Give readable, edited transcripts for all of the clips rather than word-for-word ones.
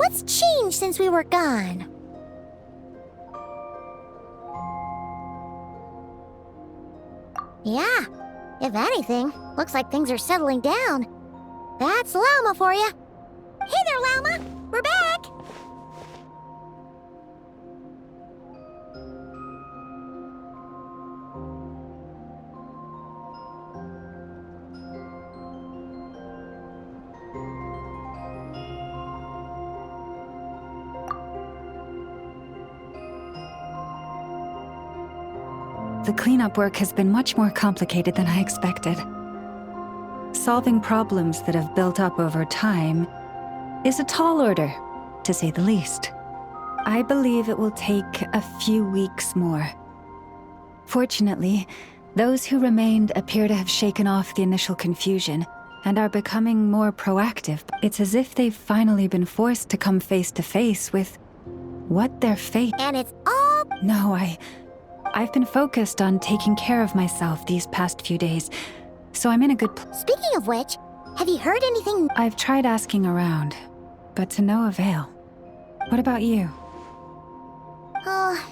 What's changed since we were gone? Yeah, if anything, looks like things are settling down. That's Llama for you. Hey there, Llama! We're back! The cleanup work has been much more complicated than I expected. Solving problems that have built up over time is a tall order, to say the least. I believe it will take a few weeks more. Fortunately, those who remained appear to have shaken off the initial confusion and are becoming more proactive. It's as if they've finally been forced to come face to face with what their fate... And it's all... No, I've been focused on taking care of myself these past few days, so I'm in a good Speaking of which, have you heard anything? I've tried asking around, but to no avail. What about you? Oh,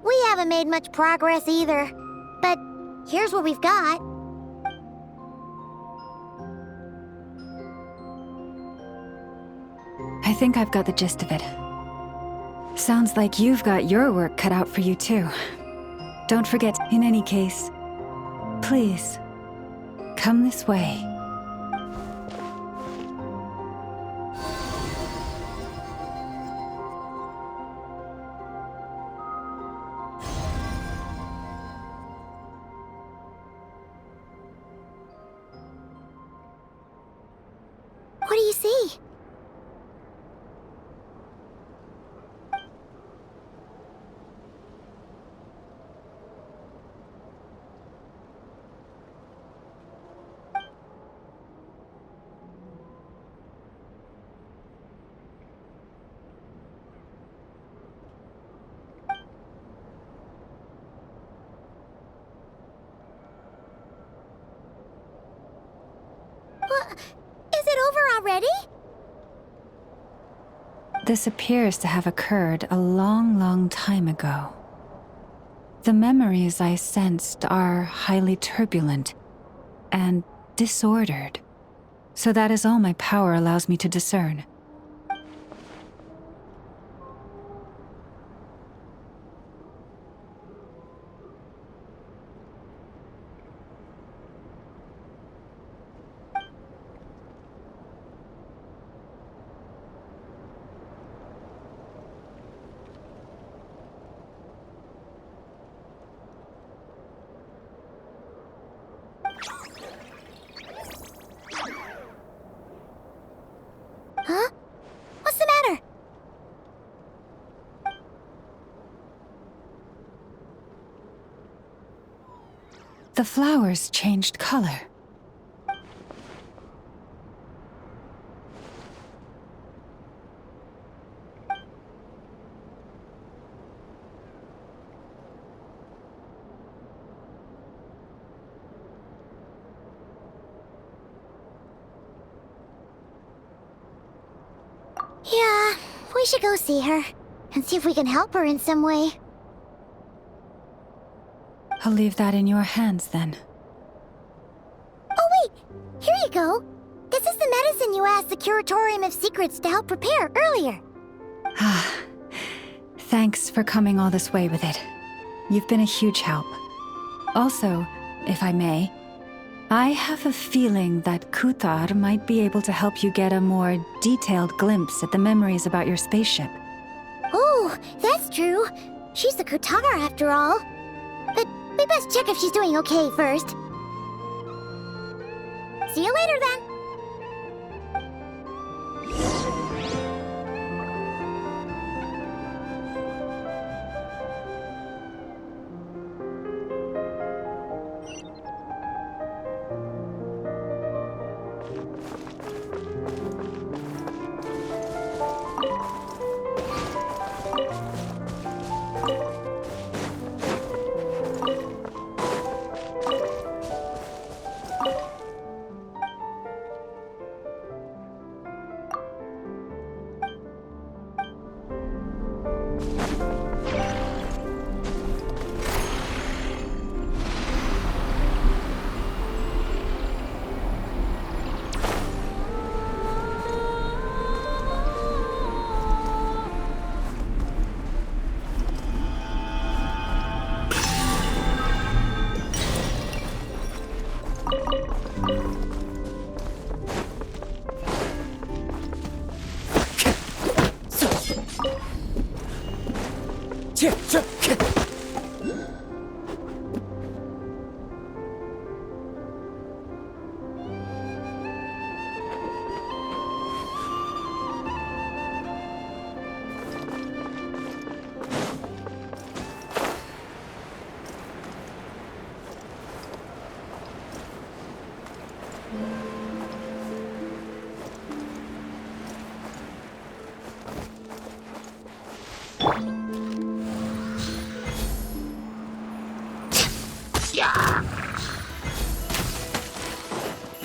we haven't made much progress either. But here's what we've got. I think I've got the gist of it. Sounds like you've got your work cut out for you too. Don't forget, in any case, please, come this way. What do you see? What? Is it over already? This appears to have occurred a long time ago. The memories I sensed are highly turbulent and disordered, so that is all my power allows me to discern. Huh? What's the matter? The flowers changed color. Yeah, we should go see her and see if we can help her in some way. I'll leave that in your hands then. Oh wait, here you go. This is the medicine you asked the Curatorium of Secrets to help prepare earlier. Ah, thanks for coming all this way with it. You've been a huge help. Also, if I may, I have a feeling that Kuthar might be able to help you get a more detailed glimpse at the memories about your spaceship. Oh, that's true. She's the Kutara after all. But we best check if she's doing okay first. See you later then.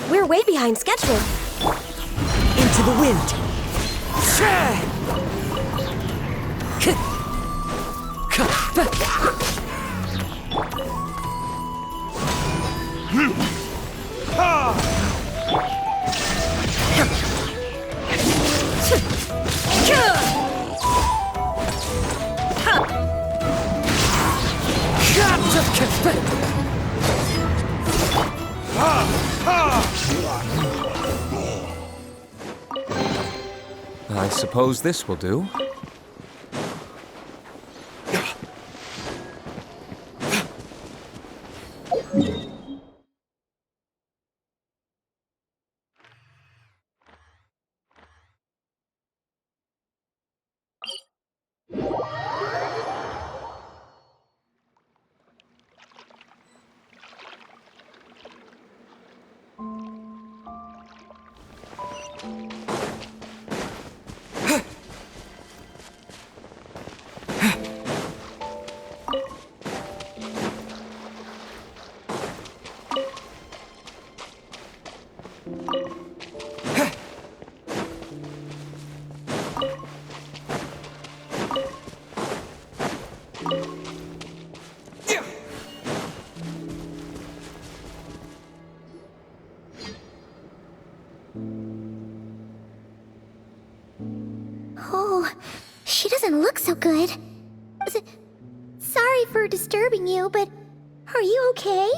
We're way behind schedule. Into the wind. I suppose this will do. Oh, she doesn't look so good. Sorry for disturbing you, but are you okay?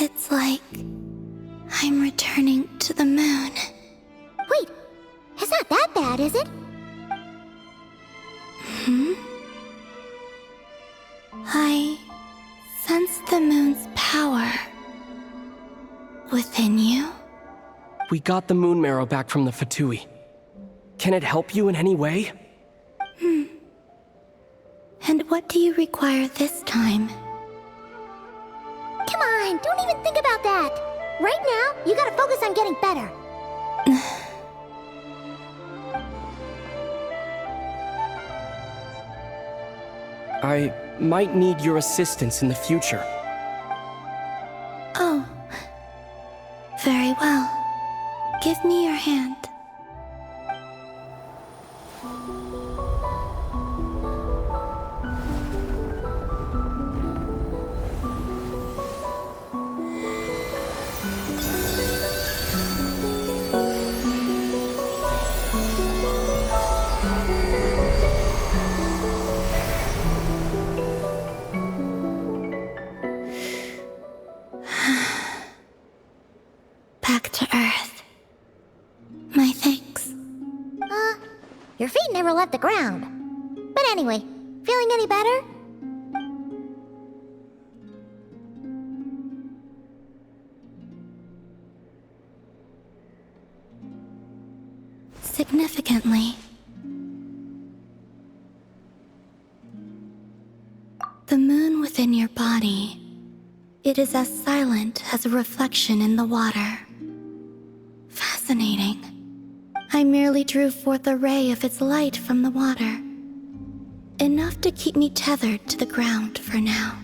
It's like I'm returning to the moon. Wait, it's not that bad, is it? I sense the moon's power within you. We got the moon marrow back from the Fatui. Can it help you in any way? And what do you require this time? Come on, don't even think about that. Right now, you gotta focus on getting better. I might need your assistance in the future. Oh. Very well. Give me your hand. Back to Earth. My thanks. Your feet never left the ground. But anyway, feeling any better? Significantly, the moon within your body, it is as silent as a reflection in the water. Fascinating. I merely drew forth a ray of its light from the water. Enough to keep me tethered to the ground for now.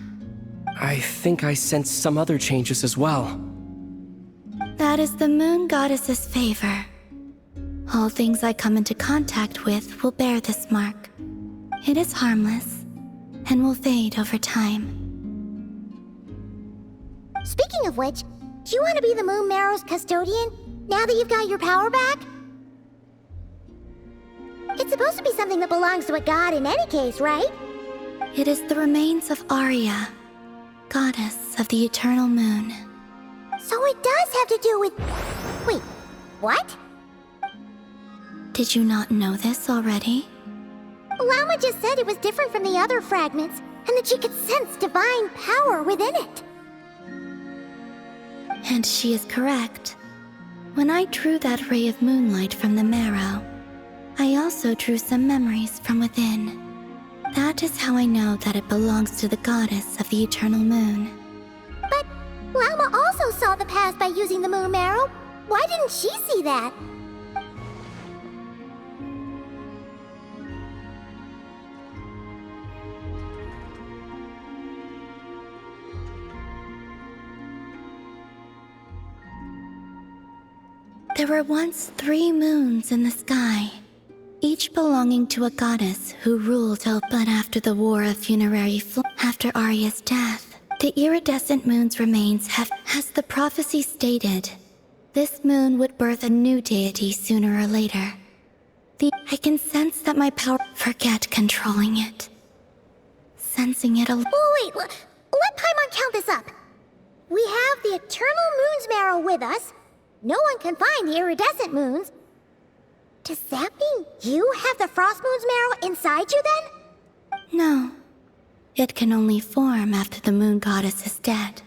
I think I sense some other changes as well. That is the moon goddess's favor. All things I come into contact with will bear this mark. It is harmless and will fade over time. Speaking of which, Do you want to be the Moon Marrow's custodian, now that you've got your power back? It's supposed to be something that belongs to a god in any case, right? It is the remains of Arya, goddess of the eternal moon. So it does have to do with... Wait, what? Did you not know this already? Lama just said it was different from the other fragments, and that she could sense divine power within it. And she is correct. When I drew that ray of moonlight from the marrow, I also drew some memories from within. That is how I know that it belongs to the goddess of the eternal moon. But Lama also saw the past by using the Moon Marrow. Why didn't she see that? There were once 3 moons in the sky, each belonging to a goddess who ruled but after the war of funerary after Arya's death, the iridescent moon's remains as the prophecy stated, this moon would birth a new deity sooner or later. I can sense that my power... Forget controlling it. Sensing it Oh, wait, let Paimon count this up. We have the Eternal Moon's Marrow with us. No one can find the iridescent moons. Does that mean you have the Frost Moon's Marrow inside you then? No. It can only form after the moon goddess is dead.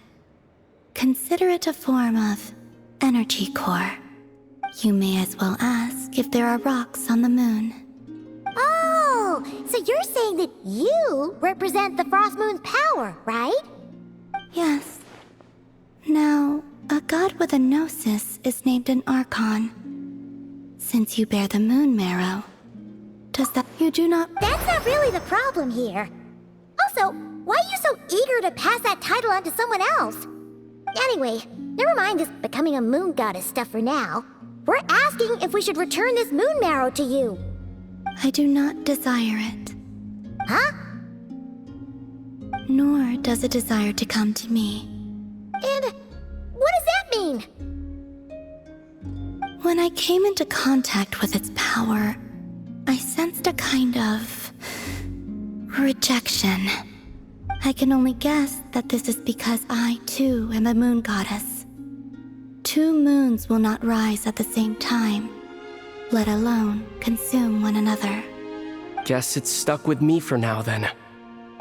Consider it a form of energy core. You may as well ask if there are rocks on the moon. Oh, so you're saying that you represent the Frost Moon's power, right? Yes. Now, a god with a gnosis is named an Archon. Since you bear the moon marrow, does that you do not... That's not really the problem here. Also, why are you so eager to pass that title on to someone else? Anyway, never mind this becoming a moon goddess stuff for now. We're asking if we should return this moon marrow to you. I do not desire it. Huh? Nor does it desire to come to me. And what does that mean? When I came into contact with its power, I sensed a kind of... rejection. I can only guess that this is because I, too, am a moon goddess. 2 moons will not rise at the same time, let alone consume one another. Guess it's stuck with me for now then.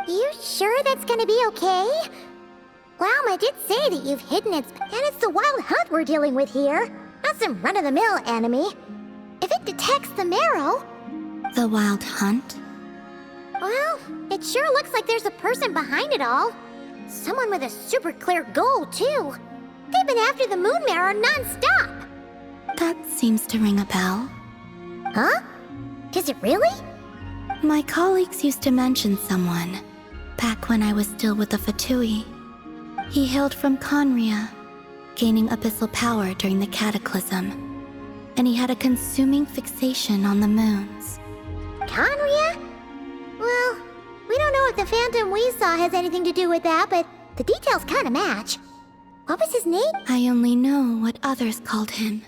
You sure that's gonna be okay? Lama did say that you've hidden its... And it's the Wild Hunt we're dealing with here, not some run-of-the-mill enemy. If it detects the marrow... The Wild Hunt? Well, it sure looks like there's a person behind it all. Someone with a super clear goal, too. They've been after the moon marrow non-stop. That seems to ring a bell. Huh? Does it really? My colleagues used to mention someone, back when I was still with the Fatui. He hailed from Conria, gaining abyssal power during the Cataclysm, and he had a consuming fixation on the moons. Conria? Well, we don't know if the phantom we saw has anything to do with that, but the details kind of match. What was his name? I only know what others called him.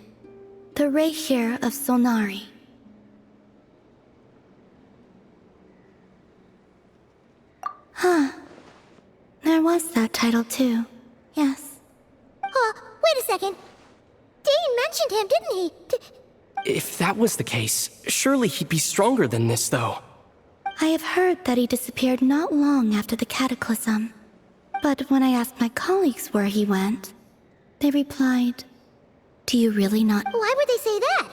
The Rayhir of Solnari. Huh. There was that title too. Yes. Wait a second. Dane mentioned him, didn't he? If that was the case, surely he'd be stronger than this, though. I have heard that he disappeared not long after the Cataclysm. But when I asked my colleagues where he went, they replied, "Do you really not?" Why would they say that?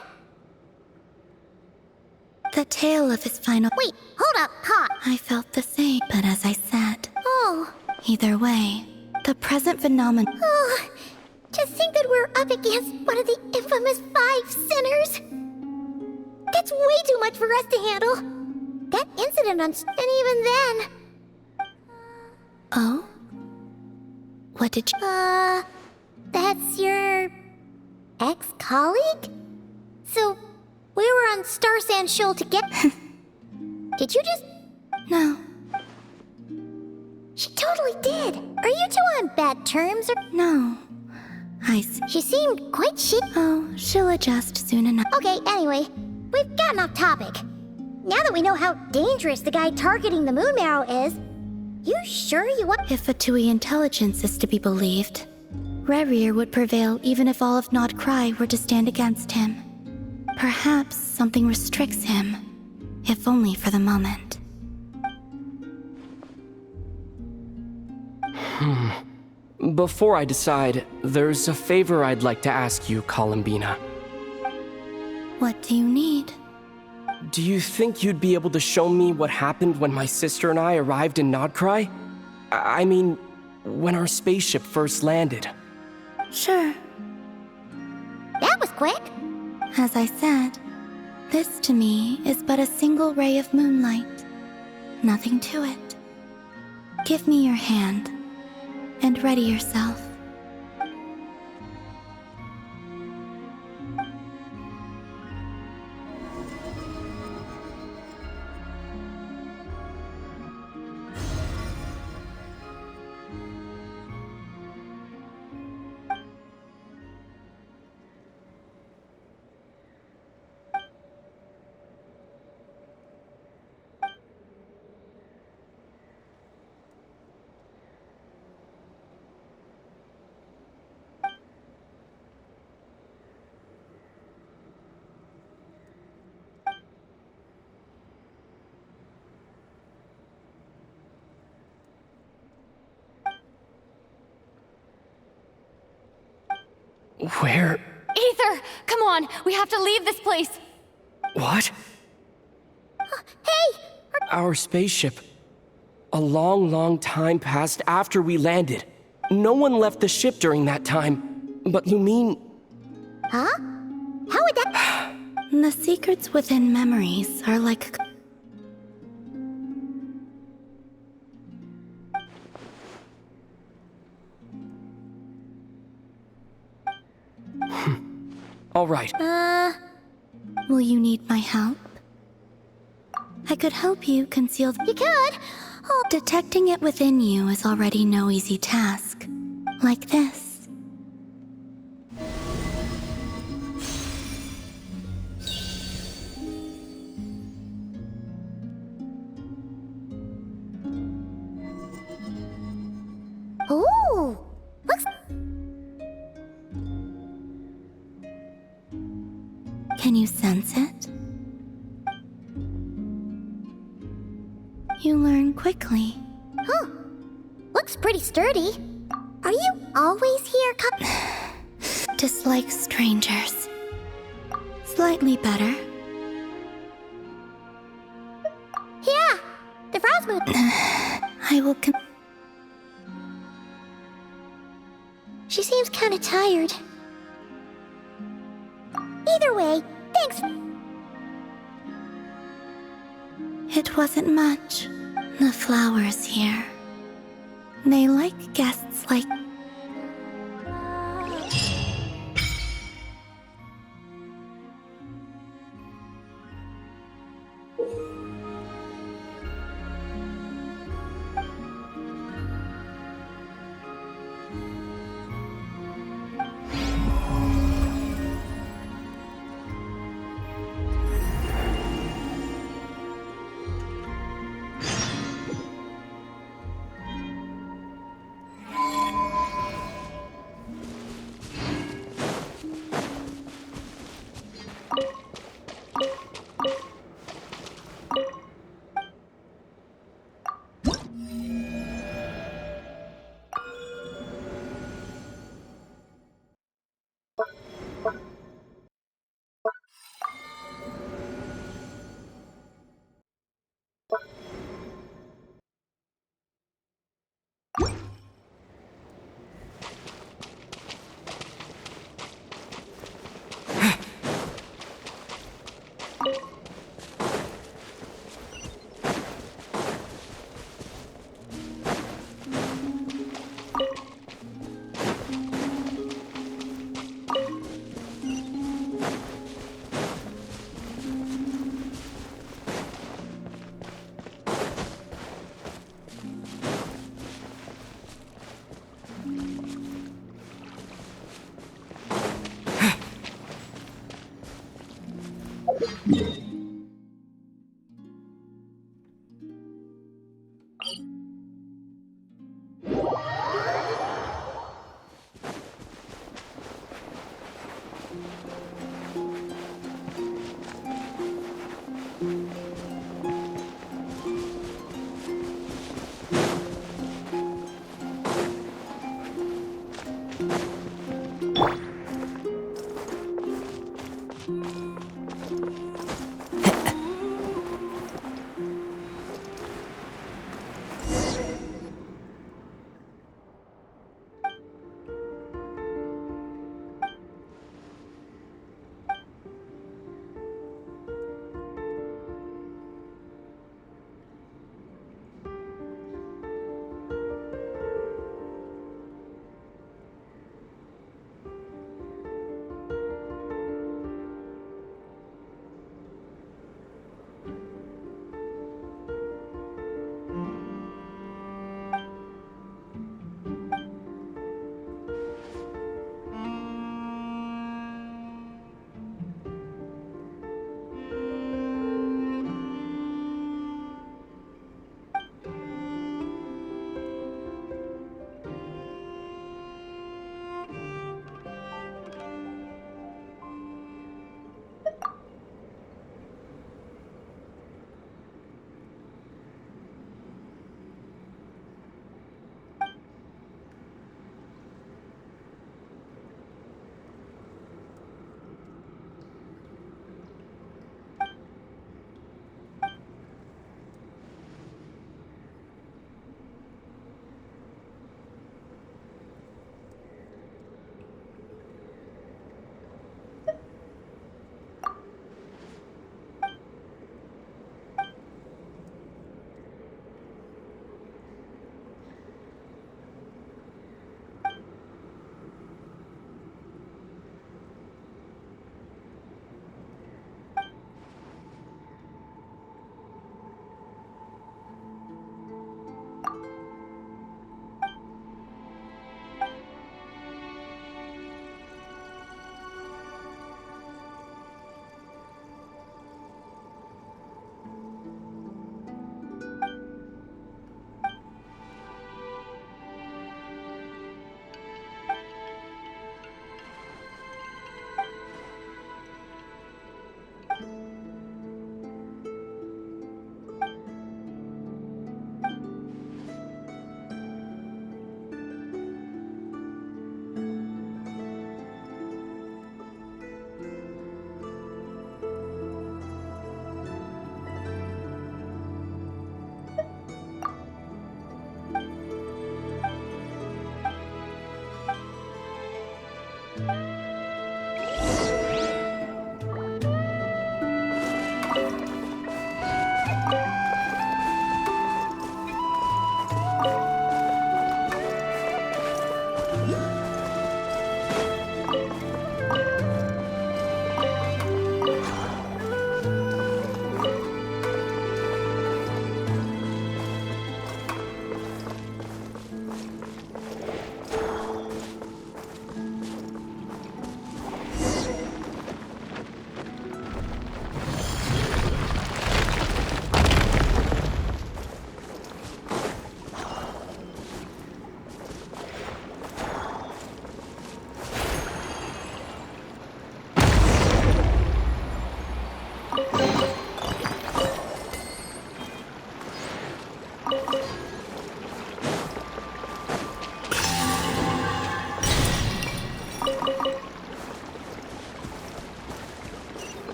The tale of his final... Wait, hold up, caught. I felt the same, but as I said, Oh, either way, the present phenomenon... oh, to think that we're up against one of the infamous 5 sinners. That's way too much for us to handle. That incident on... And even then... Oh? What did you... That's your... ex-colleague? So, we were on Star Sand Shoal to get... Did you just... No, She totally did. Are you two on bad terms or... no. She seemed quite shit. Oh, she'll adjust soon enough. Okay, anyway, we've gotten off topic. Now that we know how dangerous the guy targeting the moon marrow is, you sure you want— If Fatui intelligence is to be believed, Rerir would prevail even if all of Nod Cry were to stand against him. Perhaps something restricts him, if only for the moment. Before I decide, there's a favor I'd like to ask you, Columbina. What do you need? Do you think you'd be able to show me what happened when my sister and I arrived in Nodcry? I mean, when our spaceship first landed. Sure. That was quick. As I said, this to me is but a single ray of moonlight. Nothing to it. Give me your hand, and ready yourself. Where? Aether! Come on! We have to leave this place! What? Hey! Our spaceship. A long, long time passed after we landed. No one left the ship during that time. But Lumine... Huh? How would that— The secrets within memories are like... All right. Will you need my help? I could help you conceal You could. Oh, Detecting it within you is already no easy task. Like this. ooh. Looks— Can you sense it? You learn quickly. Huh. Looks pretty sturdy. Are you always here, Dislike strangers. Slightly better. Yeah, the frost moon. I will She seems kind of tired. Either way, thanks. It wasn't much. The flowers here. They like guests like...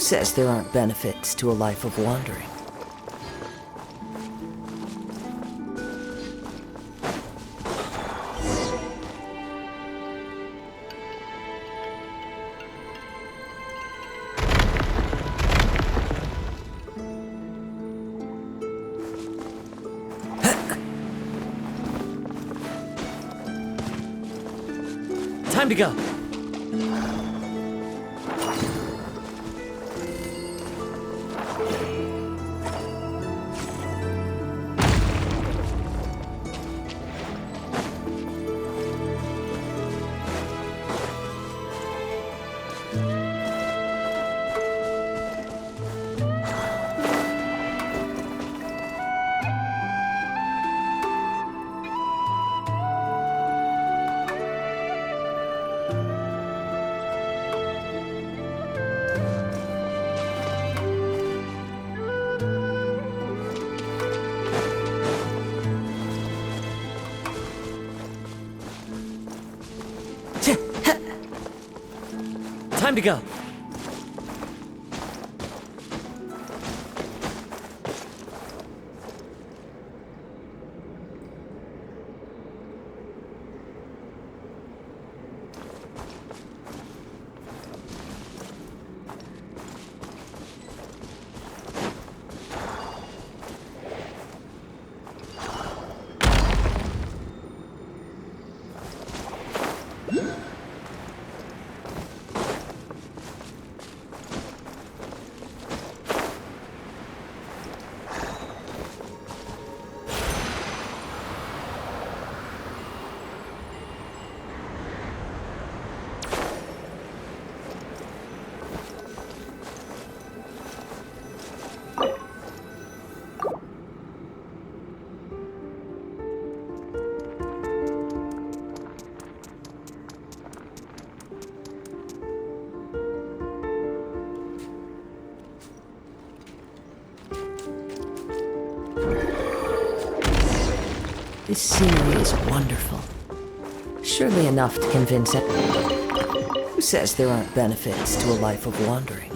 says there aren't benefits to a life of wandering? Time to go. Time to go. This scenery is wonderful. Surely enough to convince it. Who says there aren't benefits to a life of wandering?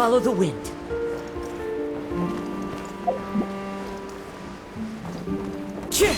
Follow the wind. Chip!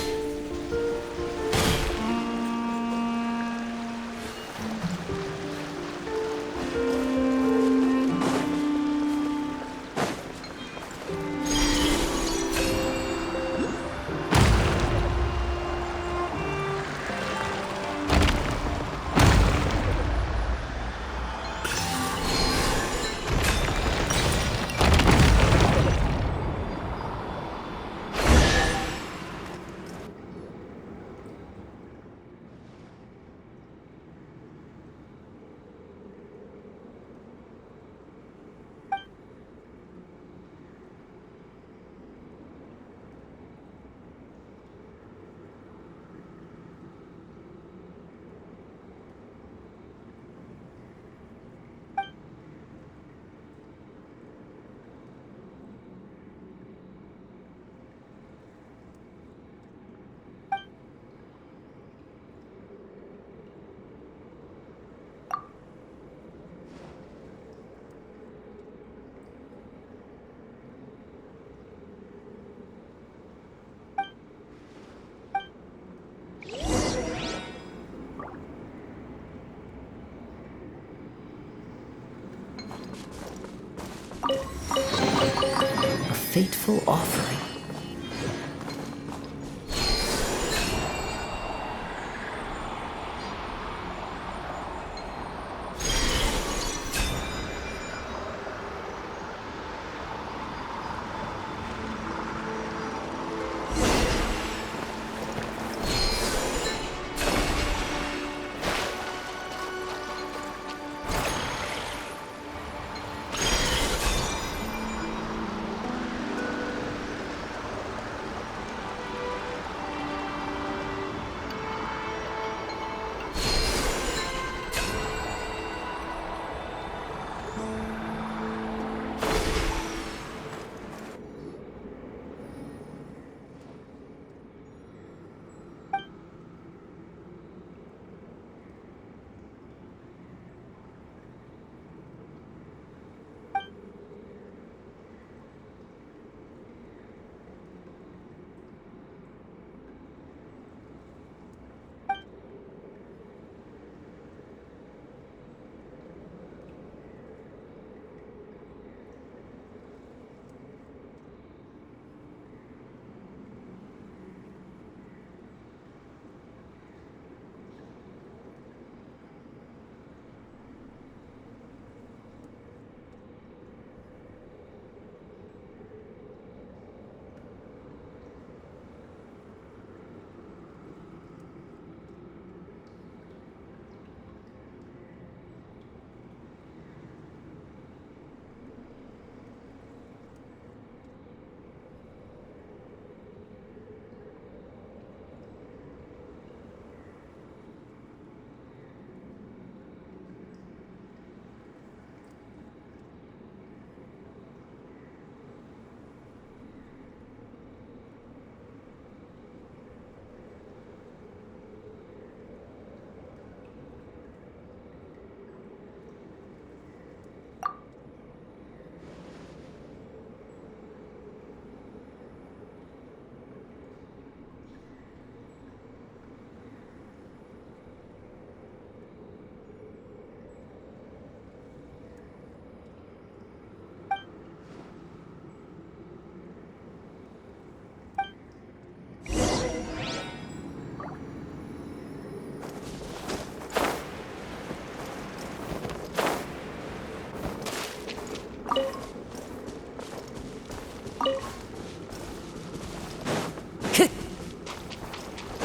A fateful offering.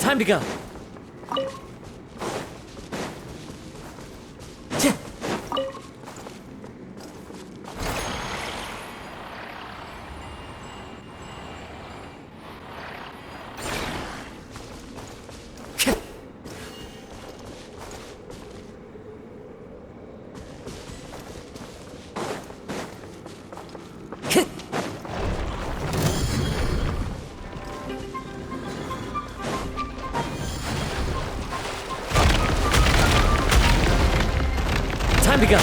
Time to go. Time to go.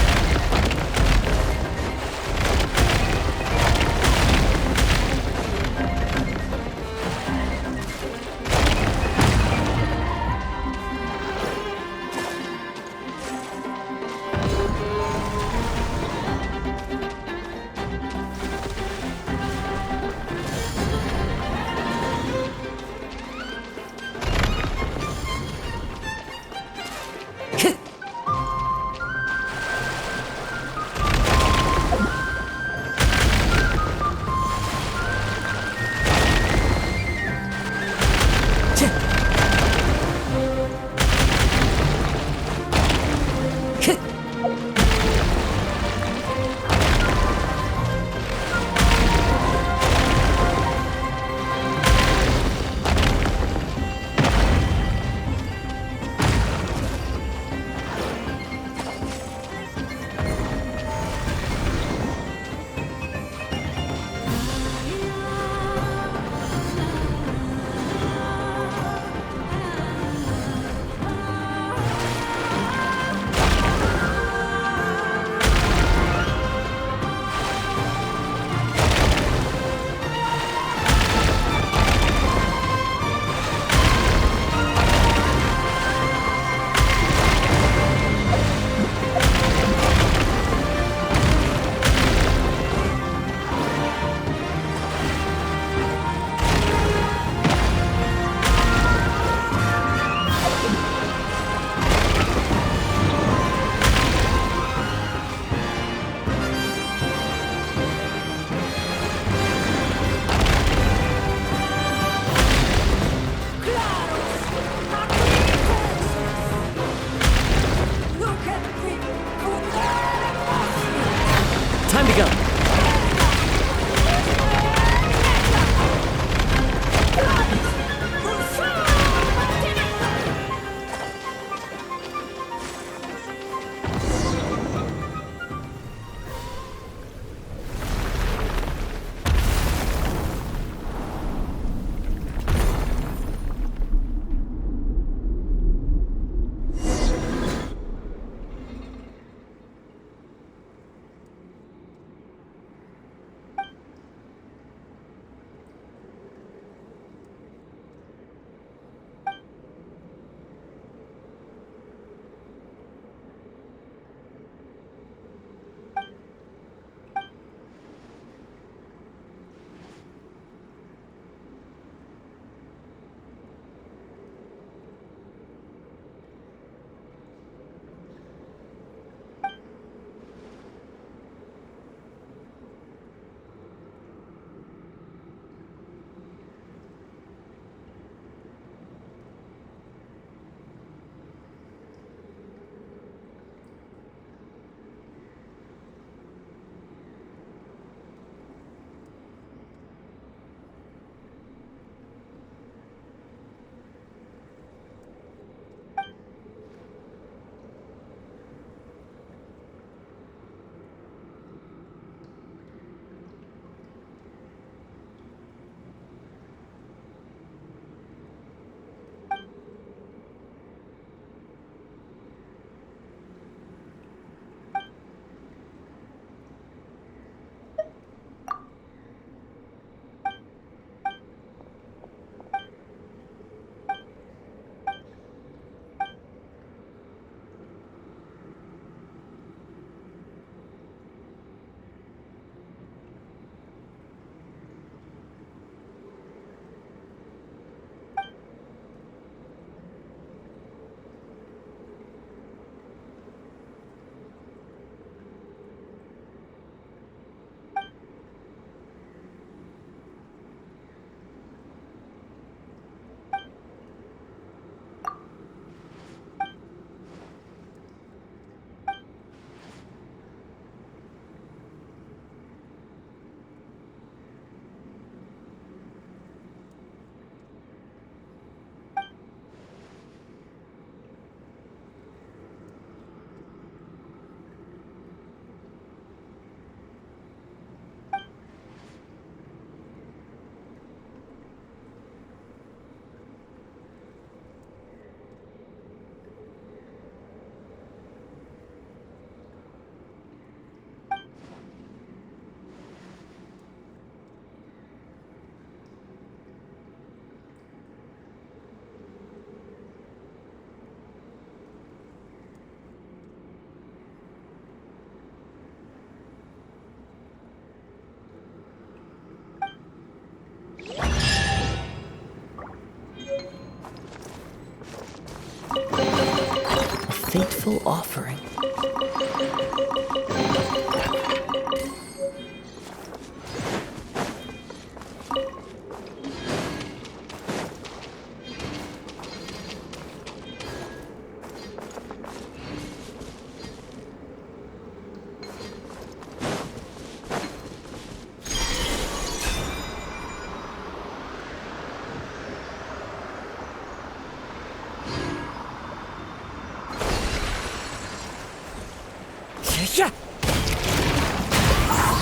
beautiful offering.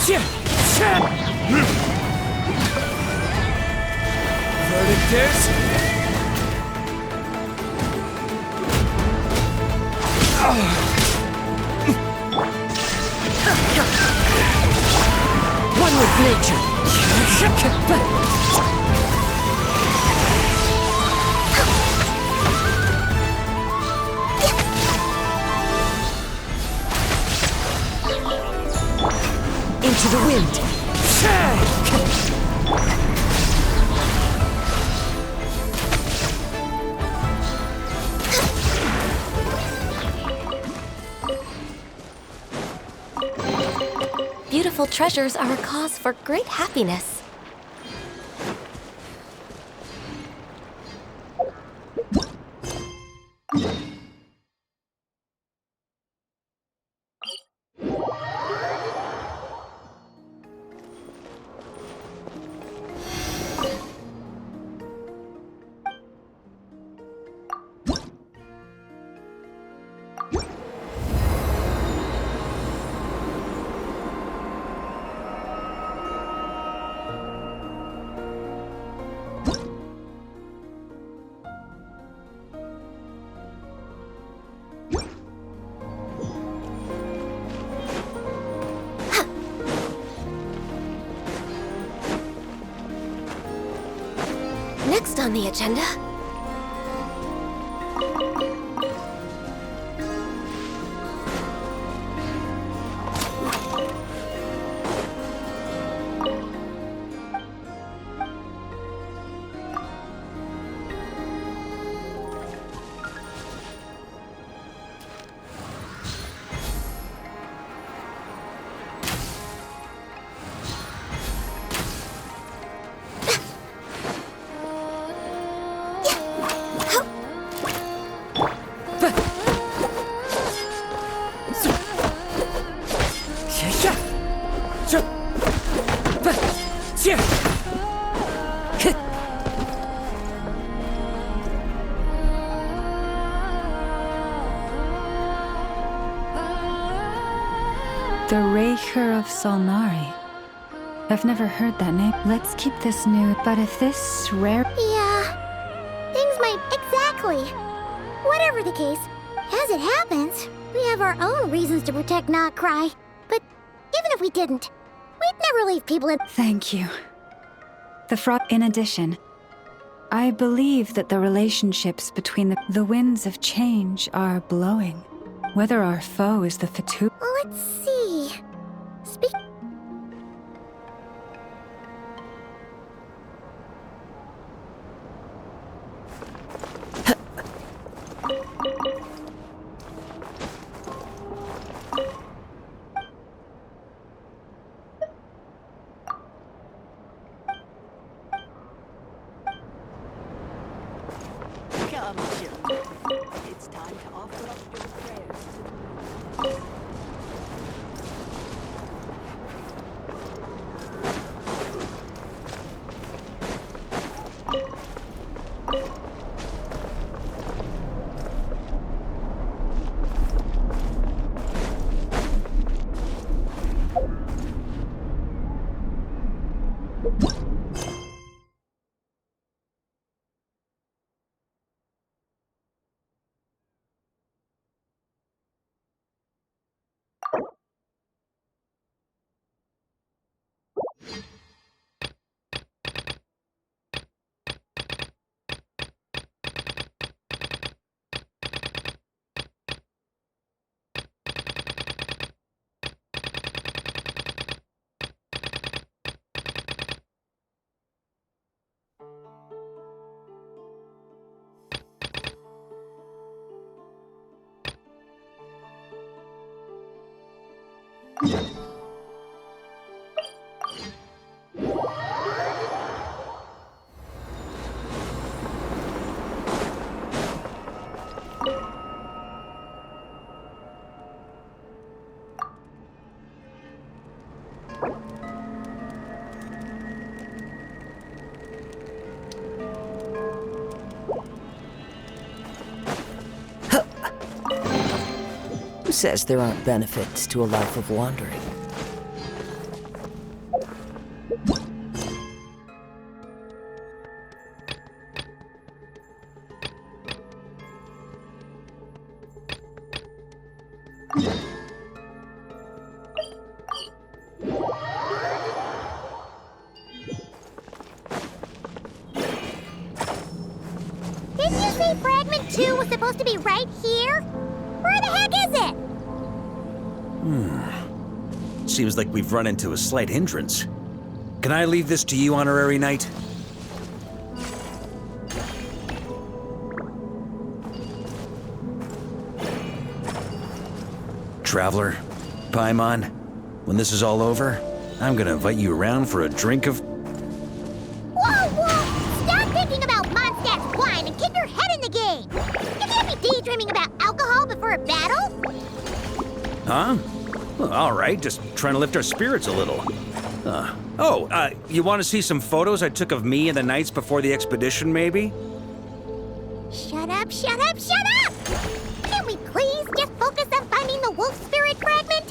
Yeah. Verdict is... one with nature. Into the wind. Beautiful treasures are a cause for great happiness. Next on the agenda... The Raker of Solnari. I've never heard that name. Let's keep this new, but if this rare... Yeah, things might... Exactly. Whatever the case, as it happens, we have our own reasons to protect Notcry. But even if we didn't, we'd never leave people in... Thank you. In addition, I believe that the relationships between the winds of change are blowing. Whether our foe is the Fatu... Let's see... Speak... Come, children. It's time to offer up your prayers to the moon. Who says there aren't benefits to a life of wandering? Didn't you say Fragment 2 was supposed to be right here? Where the heck is it? Seems like we've run into a slight hindrance. Can I leave this to you, Honorary Knight? Traveler, Paimon, when this is all over, I'm gonna invite you around for a drink of... Whoa, whoa! Stop thinking about Mondstadt's wine and keep your head in the game! You can't be daydreaming about alcohol before a battle! Huh? Well, all right, just trying to lift our spirits a little. You want to see some photos I took of me and the knights before the expedition, maybe? Shut up, shut up, shut up! Can't we please just focus on finding the wolf spirit fragment?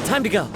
Time to go.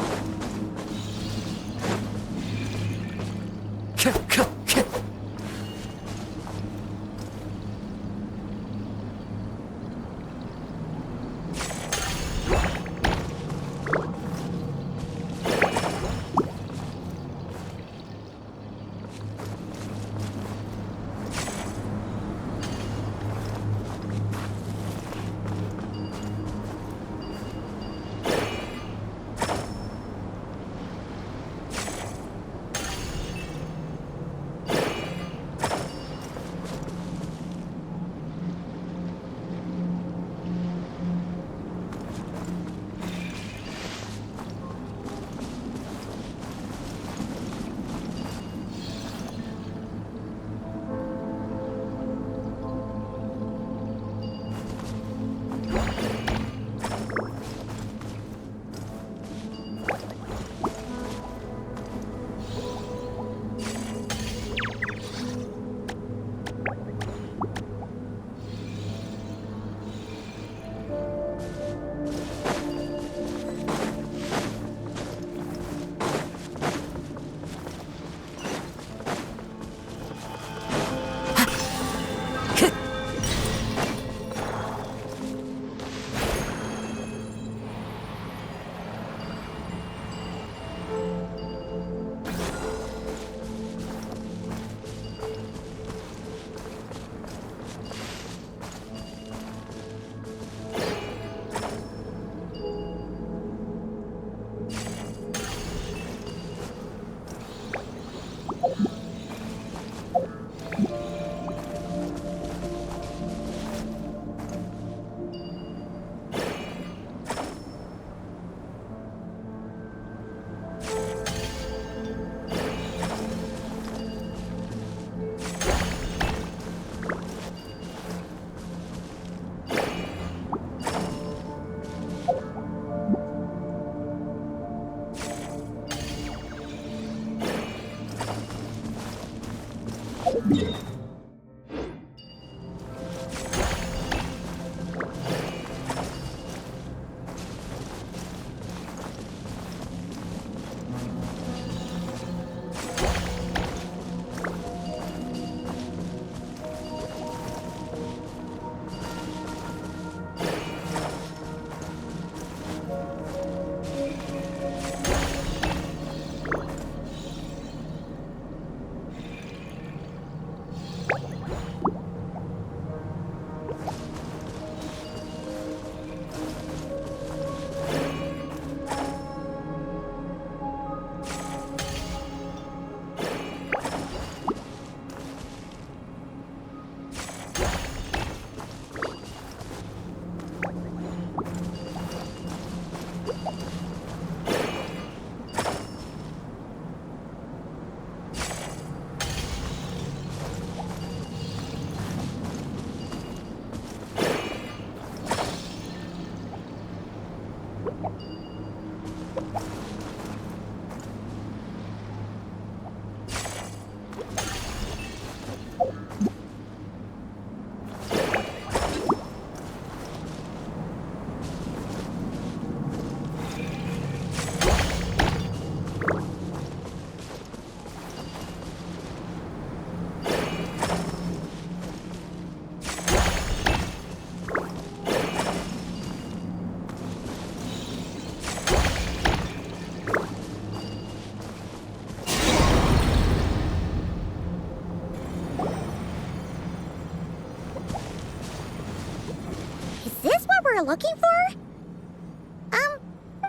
we're looking for?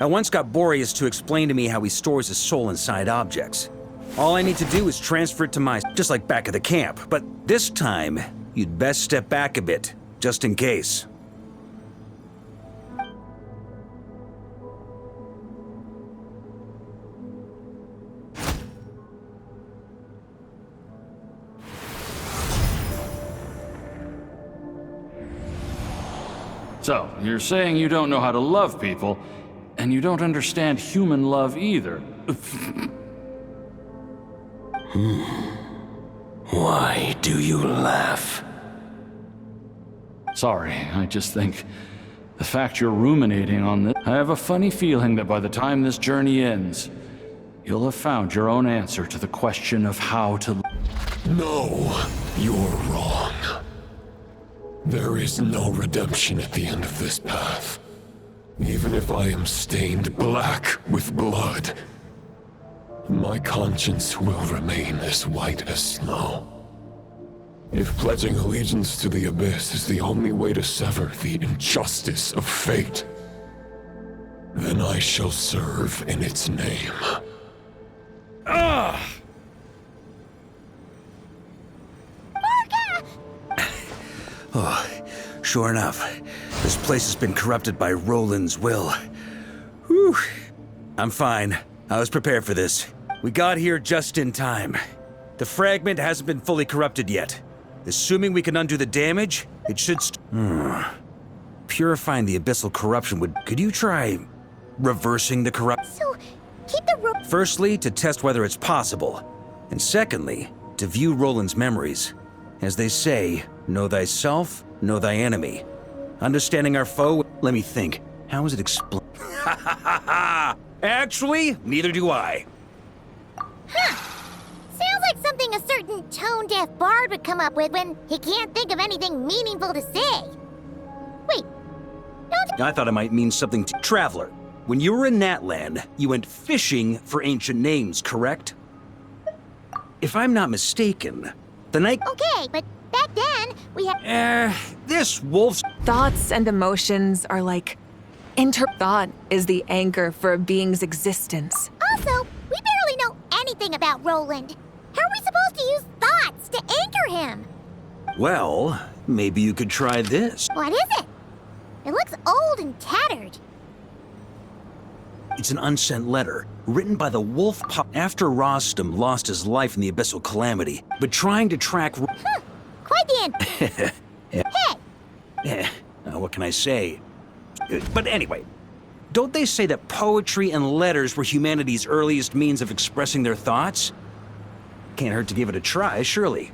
I once got Boreas to explain to me how he stores his soul inside objects. All I need to do is transfer it to my... just like back at the camp. But this time, you'd best step back a bit, just in case. So, you're saying you don't know how to love people, and you don't understand human love either. Why do you laugh? Sorry, I just think the fact you're ruminating on this, I have a funny feeling that by the time this journey ends, you'll have found your own answer to the question of how to... No, you're wrong. There is no redemption at the end of this path. Even if I am stained black with blood, my conscience will remain as white as snow. If pledging allegiance to the Abyss is the only way to sever the injustice of fate, then I shall serve in its name. Oh, sure enough, this place has been corrupted by Roland's will. Whew. I'm fine. I was prepared for this. We got here just in time. The fragment hasn't been fully corrupted yet. Assuming we can undo the damage, it should Purifying the abyssal corruption would... Could you try reversing the corruption? So, keep the Firstly, to test whether it's possible. And secondly, to view Roland's memories. As they say, know thyself, know thy enemy. Understanding our foe, let me think. How is it explained? Actually, neither do I. Sounds like something a certain tone-deaf bard would come up with when he can't think of anything meaningful to say. Wait, don't... I thought it might mean something to... Traveler, when you were in Natland, you went fishing for ancient names, correct? If I'm not mistaken, the night... Okay, but back then, we had... this wolf's... Thoughts and emotions are like... Thought is the anchor for a being's existence. Also, we barely know anything about Roland. How are we supposed to use thoughts to anchor him? Well, maybe you could try this. What is it? It looks old and tattered. It's an unsent letter, written by the wolf after Rostam lost his life in the Abyssal Calamity, but trying to track... Quite the end. Hey! What can I say? But anyway, don't they say that poetry and letters were humanity's earliest means of expressing their thoughts? Can't hurt to give it a try, surely.